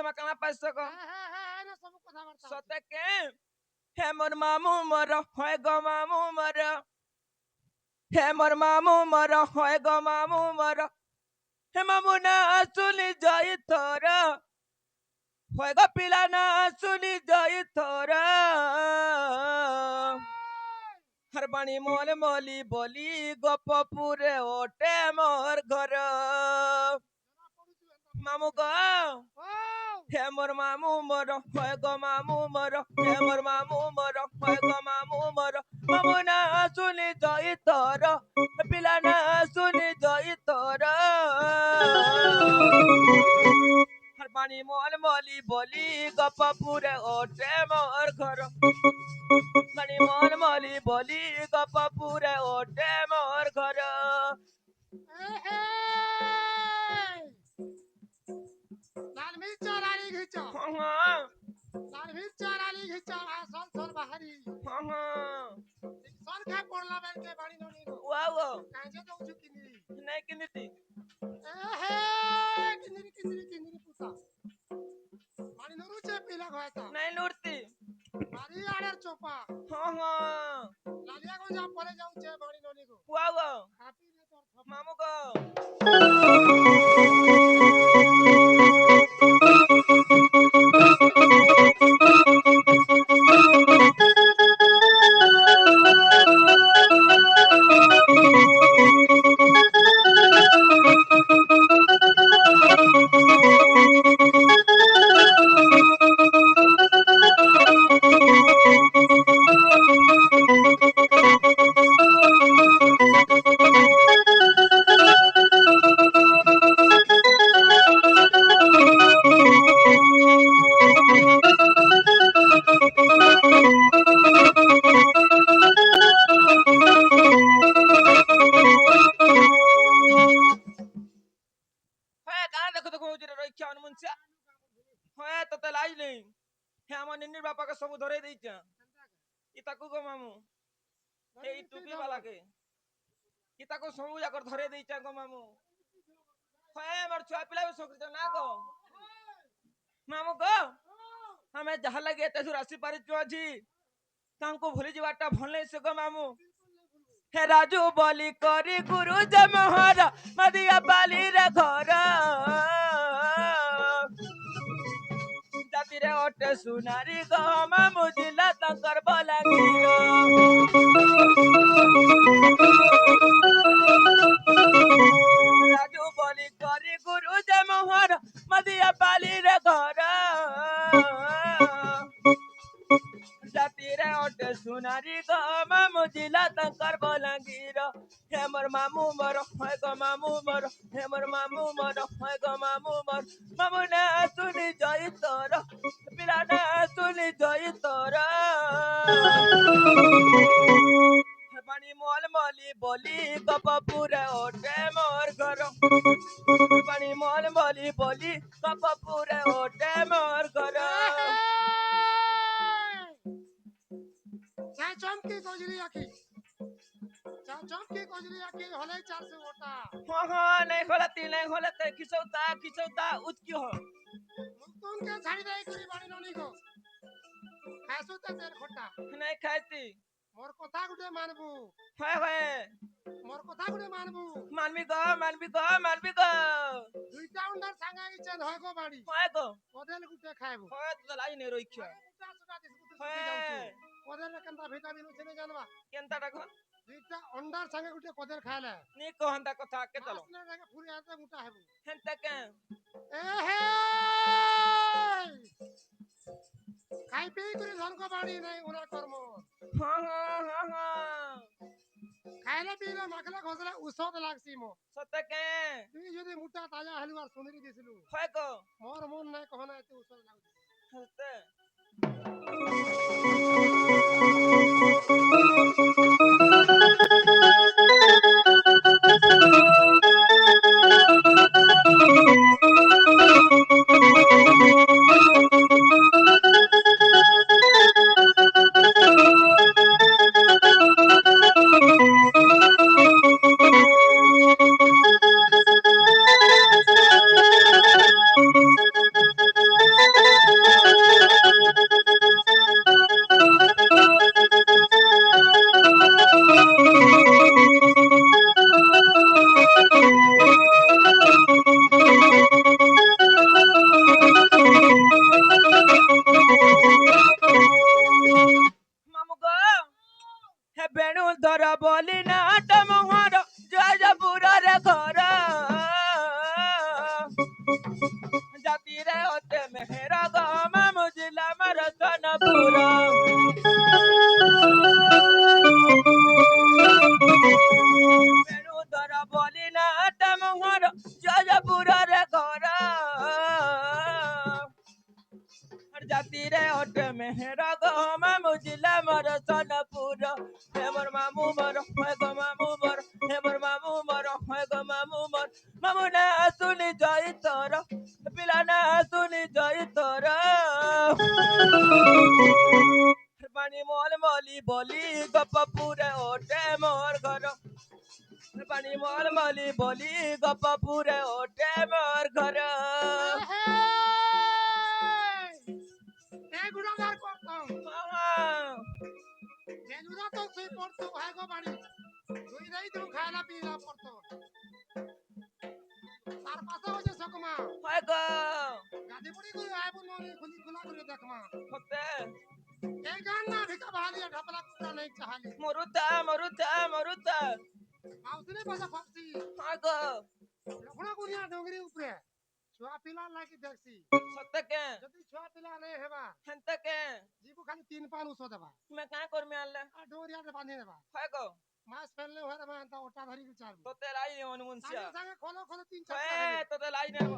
ତମେ କାଣା ପାଇଛ କ ନା ସବୁ କଥାବାର୍ତ୍ତା ସତେ କେ ହେ ମୋର ମାମୁଁ ମୋର ହଏ ଗ ମାମୁଁ ମୋର ହେ ମୋର ମାମୁଁ ମୋର ହଏ ଗ ମାମୁଁ ମୋର ହେ ମାମୁଁ ନା ଆସୁନି ଯାଇ ଥର ହଏ ଗ ପିଲା ନା ଆସୁନି ଯାଇ ଥର हरबाणी मोल मोली बोली गोपपुरे ओटे मोर घर मामू को हे मोर मामू मोर होय गो मामू मोर हे मोर मामू मोर होय गो मामू मोर मामू ना सुनी जई तोर पिला ना सुनी जई तोर हरबाणी मोल मोली बोली गोपपुरे ओटे मोर घर मणि मोल मोली बोली गोपपुरे ओटे मोर घर लाल मिर्च रानी घिचा हाँ लाल मिर्च रानी घिचा सन सन बाहरी हाँ सन खाए पड़ला बेल के बाड़ी नोनी रो वाओ कांजे तो उछु किनी नहीं किनिती किनी पुता बाड़ी नोरू चे पीला घायता नहीं लूटती बारी आड़र चोपा हाँ हाँ लालिया को जा परे जाऊ चे बाड़ी नोनी को वाओ खाती रे तोर थपा मामू को है कहाँ देखो देखो मुझे रखिया अनुमन से है तो लाज नहीं है हम निन्नी बापा के सब धरे दी चा इताकू को मामू ए टूपी वाला के इताकू सब जाकर धरे दी चा को मामू है मोर छुआ पिला भी सोच ना को मामू को हमें जहाँ लगे तेसु राशि पारी चुआ जी तांको भूली जीवाटा भल नहीं से को मामू हे राजू बोली करी गुरु जमहर मदिया बाली रे घर जाति रे ओटे सुनारी गमा मुजिला तंकर बलांगीर राजू बोली करी गुरु जमहर मदिया बाली रे घर जाति रे ओटे सुनारी गमा मुजिला तंकर बलांगीर हे मोर मामू मोर होय गो मामू मोर हे मोर मामू मोर होय गो मामू मोर मामू ना सुनी जई तोर पिला ना सुनी जई तोर पानी मोल मोली बोली कपपुरे ओटे मोर घर पानी मोल मोली बोली कपपुरे ओटे मोर घर चाहे चमकी कोजली आखी चाहे चमकी कोजली आखी हले 400 ओटा हाँ हाँ नहीं खोलते किसौता उचकी हो मुक्तुन के छाड़ी दे करी बाड़ी नोनी को खासु ते तेर खोटा नहीं खाती मोर कथा गुटे मानबू है मोर कथा गुटे मानबू मानवी गो दुईटा उंडर सांगा इचन होय गो बाड़ी है गो कदेल गुटे खाइबू है तो लाई नहीं रोइख्या उटा सुटा दिसबू है जाउछु कदेल केनता विटामिन उछने जानबा केनता डाको दुईटा अंडार संगे गुटे कदेल खाइले नी कहंता कथा के चलो असले रे पूरी आते मुटा हेबू हेंता के ए हे खाई पी करी धन को बाड़ी नहीं उना कर्म हाँ खाइले पीले माखले घोसले उसद लागसी मो सत्य के तुई जदी मुटा ताजा हलु और सुंदरी दिसलु है को मोर मन नहीं कहना एते उसद लागसी सत्य ଅଟେ ମେହେର ଗୋ ମାମୁ ଜିଲ୍ଲା ମୋର ସୋନପୁର ବେଣୁଧର ବୋଲି ନା ତମ ଘର ଜୟପୁରରେ ଘର ଜାତିରେ ଅଟେ ମେହେର ଗୋ ମାମୁ ଜିଲ୍ଲା ମୋର ସୋନପୁର ହେ ମୋର ମାମୁ ମୋର ହେ ଗୋ ମାମୁ ମୋର ହେ ମୋର ମାମୁ ମୋର ହେ ଗୋ ମାମୁ ମୋର ମାମୁ ନା ଶୁଣି ଜଇ ତୋର ପିଲା ନା ଶୁଣି ଜଇ ତୋର ପାଣି ମଲ ମଲି বলি গপপুরে ওঠে মোর ঘর পানি মল মলি বলি গপপুরে ওঠে মোর ঘর গুড়াদার করতাম মামা বেলুদা তো তুই পড়তো ভাগো বাড়ি তুই দেই তুই খাইলা পিলা পড়তো তার পাশে হচ্ছে সকমা হয়গো গাদি পড়ি করে আইবো ননি খুলি খোলা করে দেখমা হতে এই গান না ভিকা বাহালিয়া ঢাপলা কুড়া নাই চাহালি মরুতা মরুতা মরুতা মাউসিনে বাজা ফাপসি হয়গো লখনা গুনিয়া ডঙ্গরি উপরে ছুয়া পিলা লাগি দেখছি সত্যকে যদি ছুয়া পিলা নাই হেবা হেন্তকে জীবু খালি 3 পান উসো দেবা তুমি কাঁ করমি আনলে আর ডোরিয়া রে বাঁধি দেবা হয়গো মাছ ফেললে হরে মা তা ওটা ধরি কি চারবো তোতে লাই নি অনুমনসিয়া সাঙ্গে সাঙ্গে খোলো খোলো 3 4 টা হয়ে হেবে তোতে লাই নেব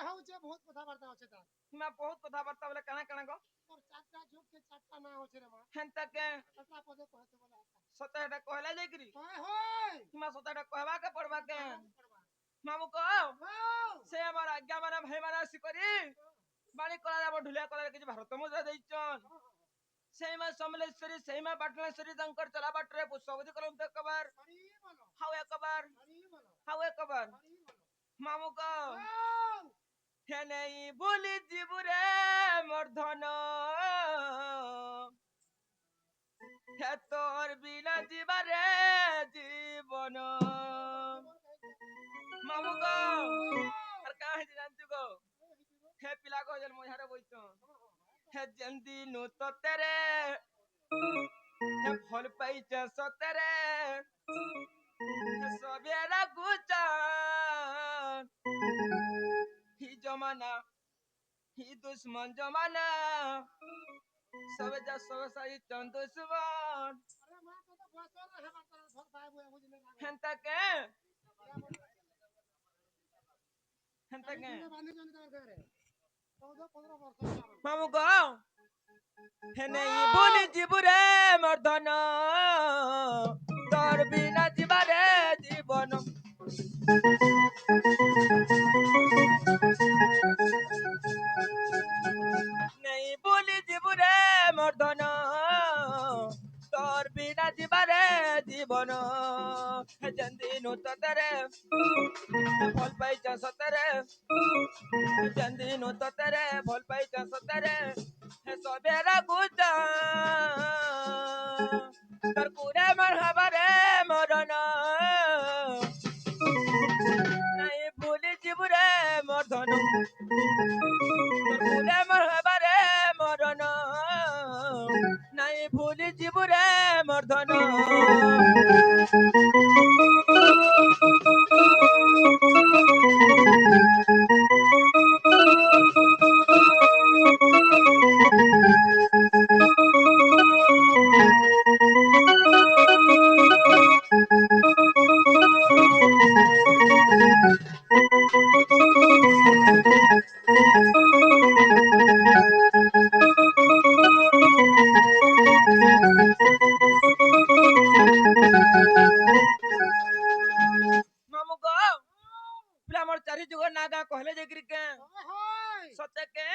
হউছে বহুত কথাবার্তা আছে তার হিমা বহুত কথাবার্তা বলে কানা কানা গো তোর চারটা ঝুঁক কে চারটা না হচ্ছে রে মা হেন্তকে চারটা পদে কহতে বলে সত এটা কহলা যাইকরি হয় হয় হিমা সত এটা কহবা কে পড়বা কে মামু কো ওয়াও সে আমার আজ্ঞা মানে ভাই মানে আসি করি বাণী কলা যাব ঢুলিয়া কলা কিছু ভারত মুদ্রা দেইছন সেই মা সমলেশ্বরী সেই মা পাটলেশ্বরী তাঙ্কর চলা বাটরে পুষ্পবতী কলম তো একবার হরি বলো হাও একবার হরি বলো হাও একবার হরি বলো মামু কো ওয়াও হে নেই বলি জীবরে মোর ধন হে তোর বিনা জীবারে জীবন মামু গো আর কাহে জানতু গো হে পিলা গো জল মঝারে বইছ হে জন্দি নু ততেরে হে ফল পাইছ সতেরে হে সবেরা গুচান হি জমানা হি দুশ্মন জমানা সবে যা সবে সাই চন দুশ্মন আরে মা তো বয়স না হেবা তোর ঘর পাই বই বুঝিলে না হেন্তকে হেন্তকে বান্ধি জনি তোর ঘরে 14 15 বর্ষ মামু গো হে নেই বলি জীবরে মোর ধন তোর বিনা জীবারে জীবন নেই বলি জীবরে মোর ধন তোর বিনা জীবারে জীবন হে জন্দিনু ততরে ফল পাইছ সতরে জন্দিনু ততরে ফল পাইছ সতরে হে সবেরা গুজা তোর কুরে মর হবারে মরণ নাই ভুলি জীবরে মোর ধন তোর কুরে মর হবারে মরণ নাই ভুলি জীবরে মোর ধন মামু গো পিলা মোর চারি যুগ না গা কহলে যাইকরি কে হয় হচ্ছে কে